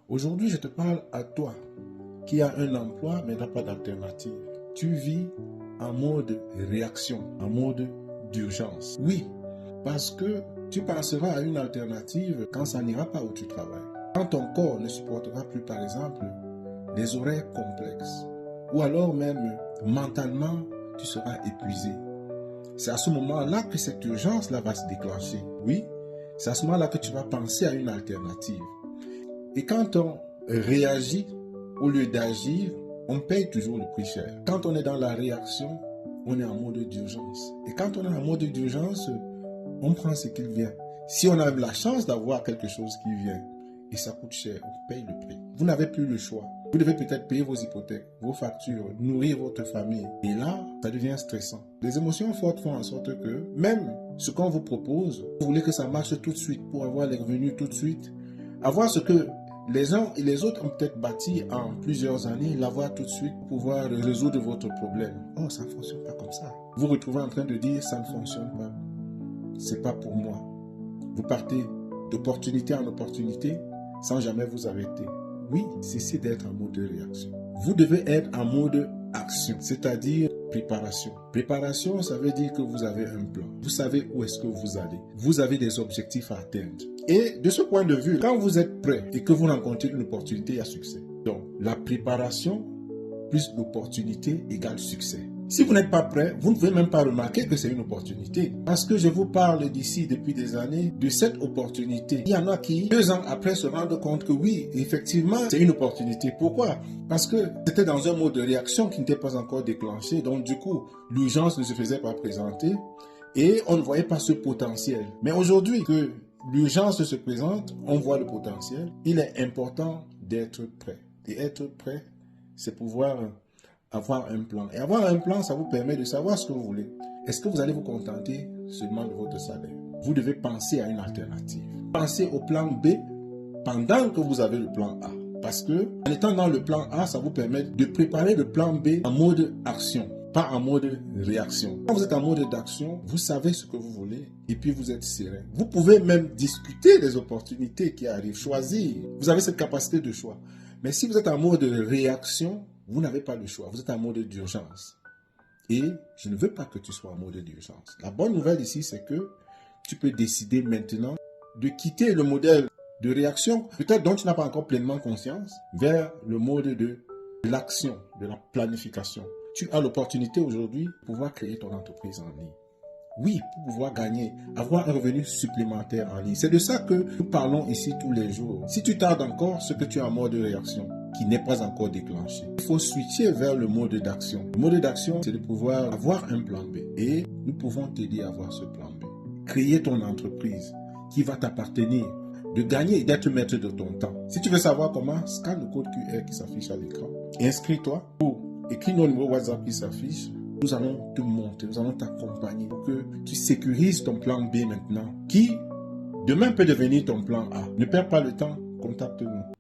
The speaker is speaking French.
Aujourd'hui, je te parle à toi qui as un emploi mais n'a pas d'alternative. Tu vis en mode réaction, en mode d'urgence. Oui, parce que tu penseras à une alternative quand ça n'ira pas où tu travailles. Quand ton corps ne supportera plus, par exemple, des horaires complexes. Ou alors même, mentalement, tu seras épuisé. C'est à ce moment-là que cette urgence-là va se déclencher. Oui, c'est à ce moment-là que tu vas penser à une alternative. Et quand on réagit au lieu d'agir, on paye toujours le prix cher. Quand on est dans la réaction, on est en mode d'urgence. Et quand on est en mode d'urgence, on prend ce qu'il vient. Si on a la chance d'avoir quelque chose qui vient, et ça coûte cher, on paye le prix. Vous n'avez plus le choix. Vous devez peut-être payer vos hypothèques, vos factures, nourrir votre famille. Et là, ça devient stressant. Les émotions fortes font en sorte que, même ce qu'on vous propose, vous voulez que ça marche tout de suite pour avoir les revenus tout de suite. Avoir ce que les uns et les autres ont peut-être bâti en plusieurs années, l'avoir tout de suite pour pouvoir résoudre votre problème. Oh, ça ne fonctionne pas comme ça. Vous vous retrouvez en train de dire, ça ne fonctionne pas. C'est pas pour moi. Vous partez d'opportunité en opportunité sans jamais vous arrêter. Oui, cessez d'être en mode réaction. Vous devez être en mode action, c'est-à-dire préparation. Préparation, ça veut dire que vous avez un plan. Vous savez où est-ce que vous allez. Vous avez des objectifs à atteindre. Et de ce point de vue, quand vous êtes prêt et que vous rencontrez une opportunité, il y a succès. Donc, la préparation plus l'opportunité égale succès. Si vous n'êtes pas prêt, vous ne pouvez même pas remarquer que c'est une opportunité. Parce que je vous parle d'ici depuis des années de cette opportunité. Il y en a qui, 2 ans après, se rendent compte que oui, effectivement, c'est une opportunité. Pourquoi? Parce que c'était dans un mode de réaction qui n'était pas encore déclenché. Donc du coup, l'urgence ne se faisait pas présenter et on ne voyait pas ce potentiel. Mais aujourd'hui que l'urgence se présente, on voit le potentiel. Il est important d'être prêt. Et être prêt, c'est pouvoir avoir un plan. Et avoir un plan, ça vous permet de savoir ce que vous voulez. Est-ce que vous allez vous contenter seulement de votre salaire? Vous devez penser à une alternative. Pensez au plan B pendant que vous avez le plan A. Parce que, en étant dans le plan A, ça vous permet de préparer le plan B en mode action, pas en mode réaction. Quand vous êtes en mode d'action, vous savez ce que vous voulez et puis vous êtes serein. Vous pouvez même discuter des opportunités qui arrivent, choisir. Vous avez cette capacité de choix. Mais si vous êtes en mode réaction, vous n'avez pas le choix. Vous êtes en mode d'urgence. Et je ne veux pas que tu sois en mode d'urgence. La bonne nouvelle ici, c'est que tu peux décider maintenant de quitter le modèle de réaction, peut-être dont tu n'as pas encore pleinement conscience, vers le mode de l'action, de la planification. Tu as l'opportunité aujourd'hui de pouvoir créer ton entreprise en ligne. Oui, pour pouvoir gagner, avoir un revenu supplémentaire en ligne. C'est de ça que nous parlons ici tous les jours. Si tu tardes encore, ce que tu es en mode réaction, qui n'est pas encore déclenché, il faut switcher vers le mode d'action. Le mode d'action, c'est de pouvoir avoir un plan B. Et nous pouvons t'aider à avoir ce plan B. Créer ton entreprise qui va t'appartenir, de gagner et d'être maître de ton temps. Si tu veux savoir comment, scanne le code QR qui s'affiche à l'écran. Inscris-toi ou écris nos numéros WhatsApp qui s'affiche. Nous allons te monter, nous allons t'accompagner pour que tu sécurises ton plan B maintenant, qui demain peut devenir ton plan A. Ne perds pas le temps, contacte-nous.